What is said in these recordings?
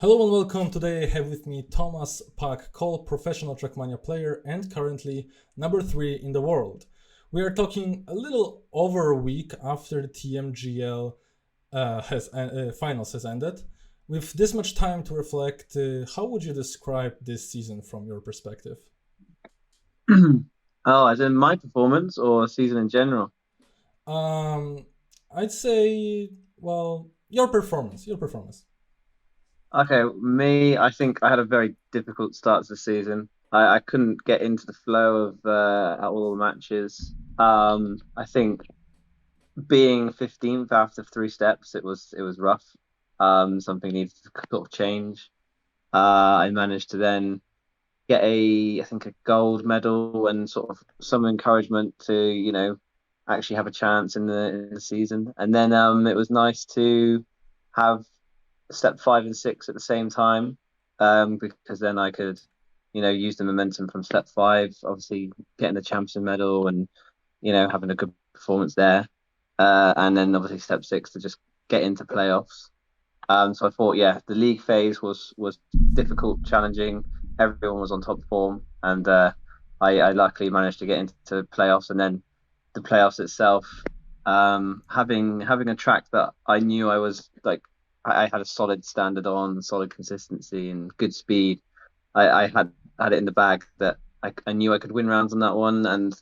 Hello and welcome. Today I have with me Thomas Pak Cole, professional Trackmania player and currently number 3 in the world. We are talking a little over a week after the TMGL finals has ended. With this much time to reflect, how would you describe this season from your perspective? Oh, as in my performance or season in general? Um, I'd say, well, your performance. Okay, me, I think I had a very difficult start to the season. I couldn't get into the flow of all the matches. I think being 15th after three steps, it was rough. Something needed to sort of change. I managed to then get I think a gold medal and sort of some encouragement to, actually have a chance in the season. And then it was nice to have step five and six at the same time, because then I could, use the momentum from step five, obviously getting the champion medal and, having a good performance there. And then obviously step six to just get into playoffs. So I thought, yeah, the league phase was difficult, challenging. Everyone was on top form, and I luckily managed to get into playoffs, and then the playoffs itself, having a track that I knew I was like, I had a solid standard on, solid consistency, and good speed. I had it in the bag that I knew I could win rounds on that one, and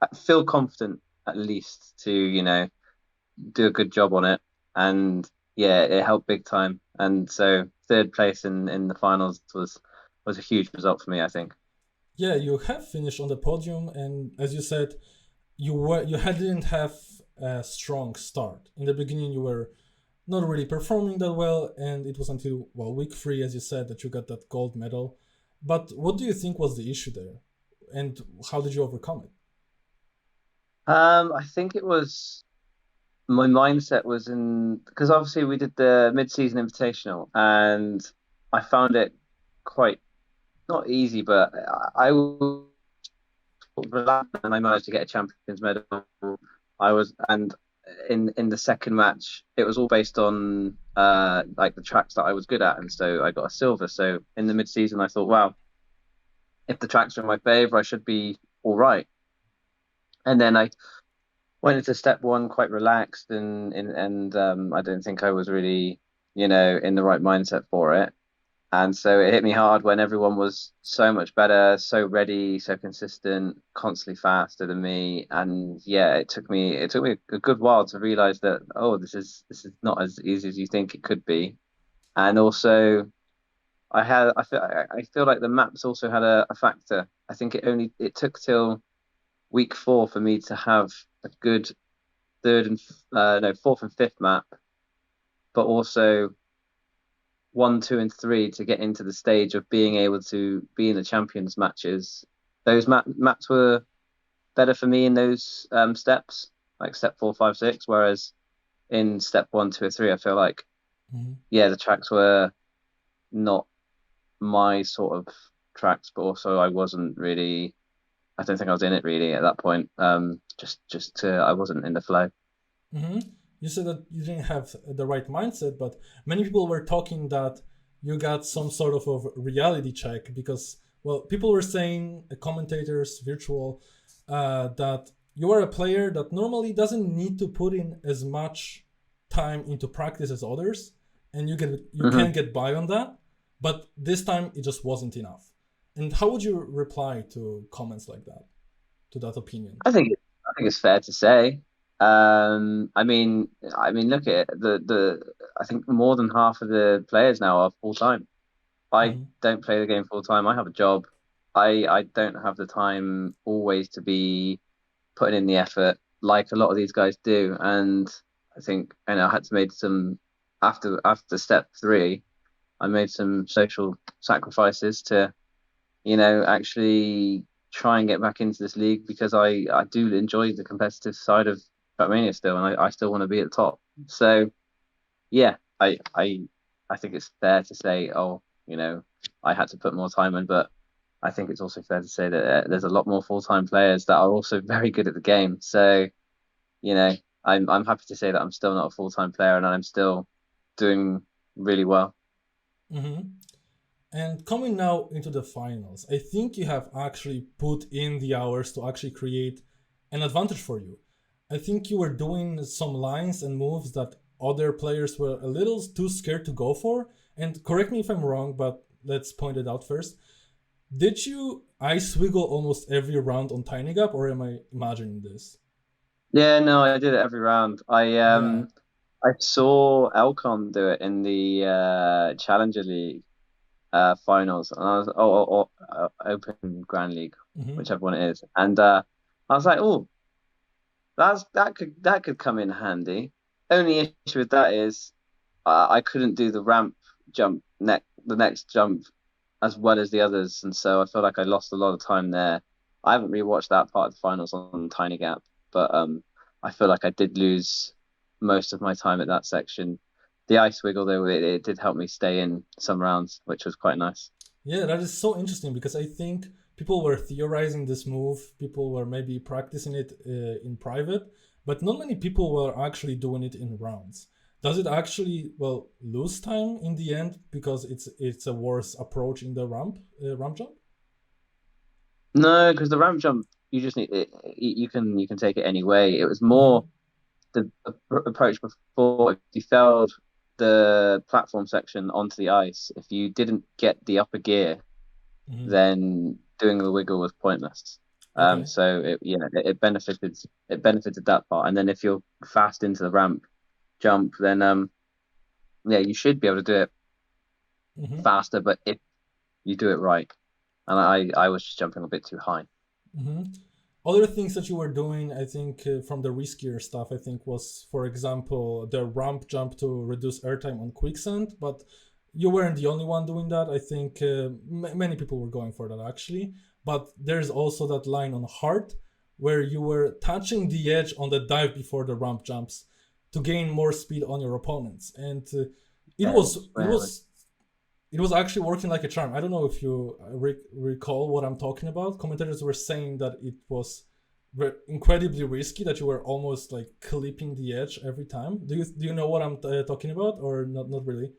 I feel confident at least to do a good job on it. And yeah, it helped big time. And so third place in the finals was a huge result for me, I think. Yeah, you have finished on the podium, and as you said, didn't have a strong start. In the beginning, you were not really performing that well, and it was until week 3, as you said, that you got that gold medal. But what do you think was the issue there, and how did you overcome it? I think it was my mindset was in because obviously we did the mid-season invitational and I found it quite not easy, but I was relaxed and I managed to get a champion's medal. I was and in the second match, it was all based on like the tracks that I was good at, and so I got a silver. So in the mid-season, I thought, wow, if the tracks are in my favor, I should be all right. And then I went into step one quite relaxed, and I don't think I was really, in the right mindset for it. And so it hit me hard when everyone was so much better, so ready, so consistent, constantly faster than me. And yeah, it took me a good while to realize that, oh, this is not as easy as you think it could be. And also I feel like the maps also had a factor. I think it took till week four for me to have a good third and no, fourth and fifth map, but also one, two, and three to get into the stage of being able to be in the champions matches. Those maps were better for me in those steps, like step four, five, six. Whereas in step one, two, or three, I feel like Mhm. yeah, the tracks were not my sort of tracks, but also I wasn't really. I don't think I was in it really at that point. I wasn't in the flow. hmm You said that you didn't have the right mindset, but many people were talking that you got some sort of reality check because, people were saying, commentators, virtual, that you are a player that normally doesn't need to put in as much time into practice as others, and you Hmm. can get by on that. But this time it just wasn't enough. And how would you reply to comments like that, to that opinion? I think it's fair to say. Look at it. I think more than half of the players now are full time. I hmm don't play the game full time. I have a job. I don't have the time always to be putting in the effort like a lot of these guys do. And I think, I had to make some after step three. I made some social sacrifices to actually try and get back into this league because I do enjoy the competitive side of Trackmania still, and I still want to be at the top. So yeah, I think it's fair to say, oh, I had to put more time in, but I think it's also fair to say that there's a lot more full-time players that are also very good at the game. So you know, I'm happy to say that I'm still not a full-time player and I'm still doing really well. Hmm. And coming now into the finals, I think you have actually put in the hours to actually create an advantage for you. I think you were doing some lines and moves that other players were a little too scared to go for. And correct me if I'm wrong, but let's point it out first. Did you ice wiggle almost every round on Tiny Gap, or am I imagining this? Yeah, no, I did it every round. Yeah. I saw Elcon do it in the Challenger League finals, and I was Open Grand League, Hmm. whichever one it is, and I was like, oh, that could come in handy. Only issue with that is I couldn't do the ramp jump the next jump as well as the others, and so I feel like I lost a lot of time there. I haven't rewatched that part of the finals on Tiny Gap, but I feel like I did lose most of my time at that section. The ice wiggle though, it did help me stay in some rounds, which was quite nice. Yeah, that is so interesting because I think people were theorizing this move, people were maybe practicing it in private, but not many people were actually doing it in rounds. Does it actually lose time in the end because it's a worse approach in the ramp jump? No, because the ramp jump, you just need it, you can take it any way. It was Mm-hmm. more the approach before. If you failed the platform section onto the ice, if you didn't get the upper gear, Mm-hmm. then doing the wiggle was pointless. Okay. So it benefited that part. And then if you're fast into the ramp jump, then yeah, you should be able to do it Mm-hmm. faster, but if you do it right. And I was just jumping a bit too high. Mm-hmm. Other things that you were doing, I think, from the riskier stuff, I think, was, for example, the ramp jump to reduce airtime on quicksand. But you weren't the only one doing that. I think many people were going for that actually. But there's also that line on hard where you were touching the edge on the dive before the ramp jumps to gain more speed on your opponents, and it Yeah, was it was it was actually working like a charm. I don't know if you recall what I'm talking about. Commentators were saying that it was incredibly risky, that you were almost like clipping the edge every time. Do you know what I'm talking about, or not really?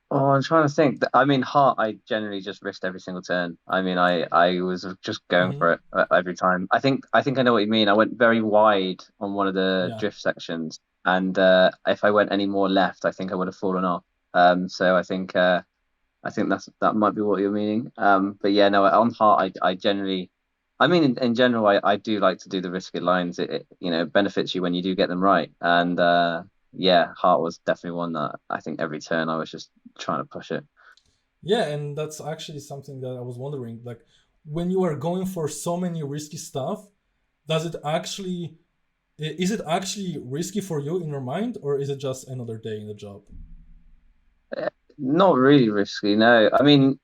Oh, I'm trying to think. I mean, heart, I generally just risked every single turn. I mean, I was just going Hmm. for it every time. I think I know what you mean. I went very wide on one of the Yeah. drift sections, and if I went any more left, I think I would have fallen off. So I think that might be what you're meaning. But yeah, no, on heart, I generally, I mean, in general, I do like to do the risky lines. It benefits you when you do get them right. And yeah, heart was definitely one that I think every turn I was just trying to push it. Yeah, and that's actually something that I was wondering. Like, when you are going for so many risky stuff, does it actually is it actually risky for you in your mind, or is it just another day in the job? Eh, Not really risky, no. I mean,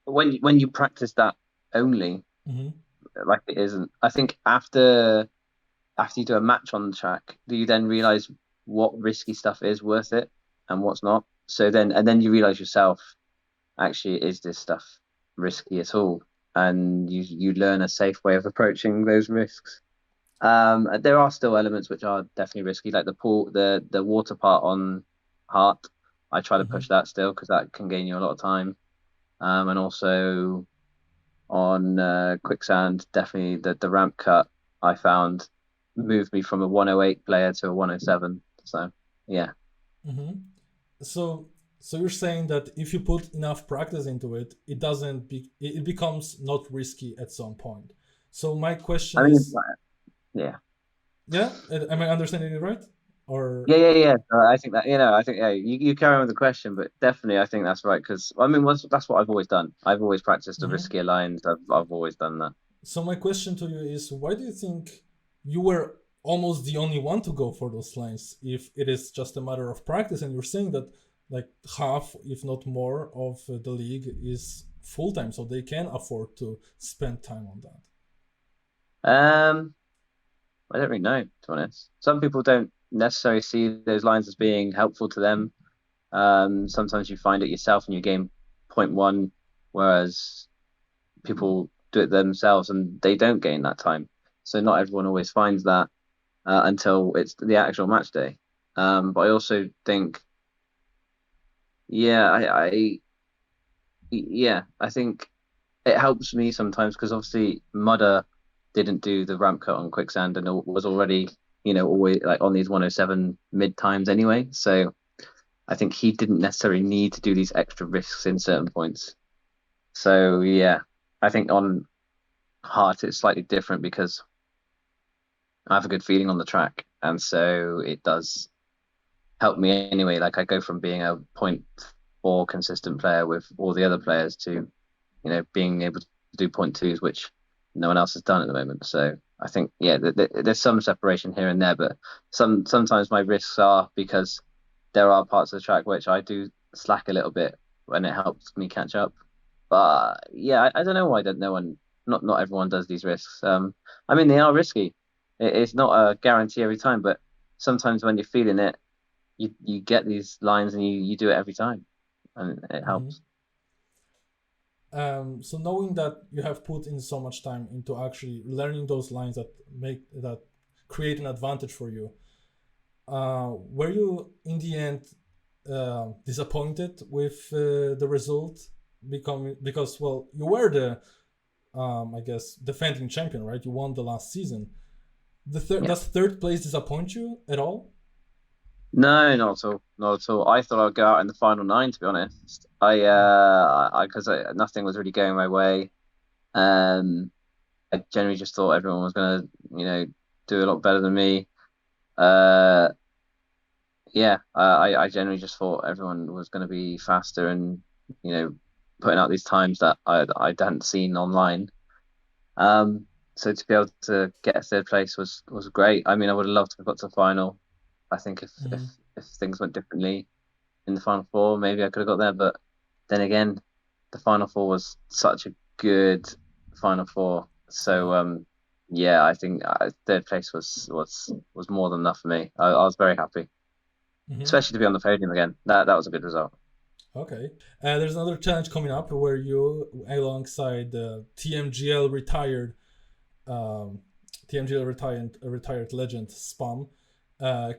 when you practice that only, Hmm. like it isn't. I think after you do a match on the track, do you then realize what risky stuff is worth it and what's not? And then you realize yourself, actually, is this stuff risky at all? And you learn a safe way of approaching those risks. There are still elements which are definitely risky, like the water part on Heart. I try to Hmm. push that still because that can gain you a lot of time. And also on quicksand, definitely the ramp cut I found moved me from a 108 player to a 107. So yeah. Hmm. So you're saying that if you put enough practice into it, it becomes not risky at some point. So my question I mean, is, yeah. yeah, am I understanding it right? Or Yeah, yeah, yeah. So I think that, I think, yeah, you carry on with the question, but definitely I think that's right. Because, I mean, that's what I've always done. I've always practiced the Mhm. riskier lines. I've always done that. So my question to you is, why do you think you were almost the only one to go for those lines if it is just a matter of practice, and you're saying that like half, if not more, of the league is full time, so they can afford to spend time on that. Um, I don't really know, to be honest. Some people don't necessarily see those lines as being helpful to them. Sometimes you find it yourself and you gain point one, whereas people do it themselves and they don't gain that time. So not everyone always finds that until it's the actual match day. But I also think Yeah, yeah, I think it helps me sometimes because obviously Mudder didn't do the ramp cut on quicksand and was already, always like on these 107 mid times anyway. So I think he didn't necessarily need to do these extra risks in certain points. So yeah, I think on hard it's slightly different because I have a good feeling on the track, and so it does help me anyway. Like I go from being a point four consistent player with all the other players to, being able to do point twos, which no one else has done at the moment. So I think, yeah, there's some separation here and there, but sometimes my risks are because there are parts of the track which I do slack a little bit when it helps me catch up. But yeah, I don't know why don't no one, not everyone does these risks. I mean they are risky. It's not a guarantee every time, but sometimes when you're feeling it, you get these lines and you do it every time, and it Hmm. helps. So knowing that you have put in so much time into actually learning those lines that create an advantage for you, were you in the end disappointed with the result? Because well, you were the I guess defending champion, right? You won the last season. Yeah. Does third place disappoint you at all? No, not at all. Not at all. I thought I'd go out in the final nine, to be honest. Because nothing was really going my way. Um, I generally just thought everyone was gonna, do a lot better than me. Uh, yeah, I generally just thought everyone was gonna be faster and, you know, putting out these times that I hadn't seen online. Um, so to be able to get a third place was great. I mean, I would have loved to have got to the final. I think Mm-hmm. if things went differently in the final four, maybe I could have got there. But then again, the final four was such a good final four. Yeah. So yeah, I think third place was more than enough for me. I was very happy, Mm-hmm. especially to be on the podium again. That was a good result. Okay. There's another challenge coming up where you, alongside TMGL um, TMGL retired legend Spam,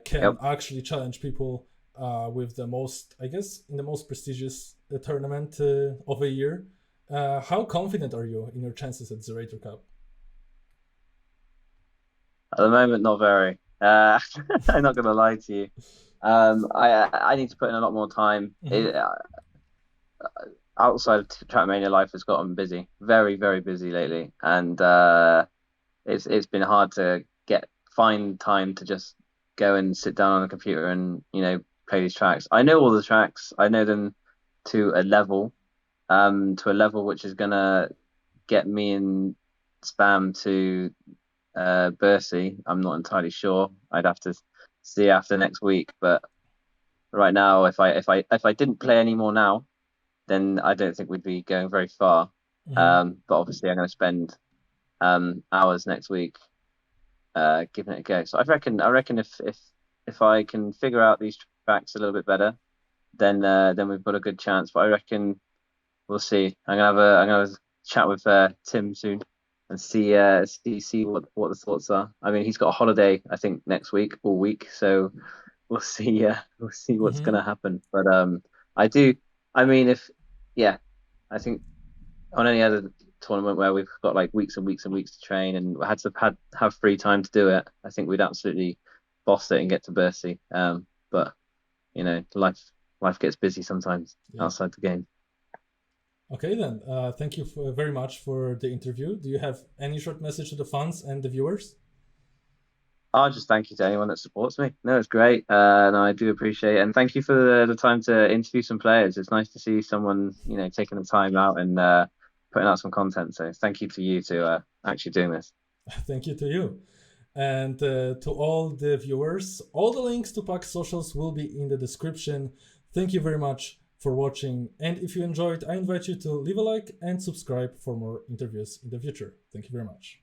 can Yep. actually challenge people with the most, I guess, in the most prestigious tournament of a year. How confident are you in your chances at Zerator Cup? At the moment, not very. I'm not gonna lie to you. I need to put in a lot more time. Mm-hmm. Outside of Trackmania, life has gotten busy, very, very busy lately, and it's been hard to find time to just go and sit down on the computer and play these tracks. I know all the tracks. I know them to a level which is gonna get me and Spam to Bercy. I'm not entirely sure. I'd have to see after next week, but right now, if I didn't play anymore now, then I don't think we'd be going very far. Mm-hmm. But obviously, I'm going to spend hours next week giving it a go. So I reckon if I can figure out these tracks a little bit better, then we've got a good chance. But I reckon we'll see. I'm gonna have a chat with Tim soon and see what the thoughts are. I mean, he's got a holiday I think next week, all week, so we'll see. We'll see what's Mm-hmm. gonna happen. But I do. I mean, if yeah, I think on any other tournament where we've got like weeks and weeks and weeks to train and have free time to do it, I think we'd absolutely boss it and get to Bercy. But life gets busy sometimes Yeah. outside the game. Okay then. Thank you very much for the interview. Do you have any short message to the fans and the viewers? I'll just thank you to anyone that supports me. No, it's great, and I do appreciate it. And thank you for the time to interview some players. It's nice to see someone, taking the time out and putting out some content. So thank you to you to actually doing this. Thank you to you. And to all the viewers, all the links to Pack's socials will be in the description. Thank you very much for watching. And if you enjoyed, I invite you to leave a like and subscribe for more interviews in the future. Thank you very much.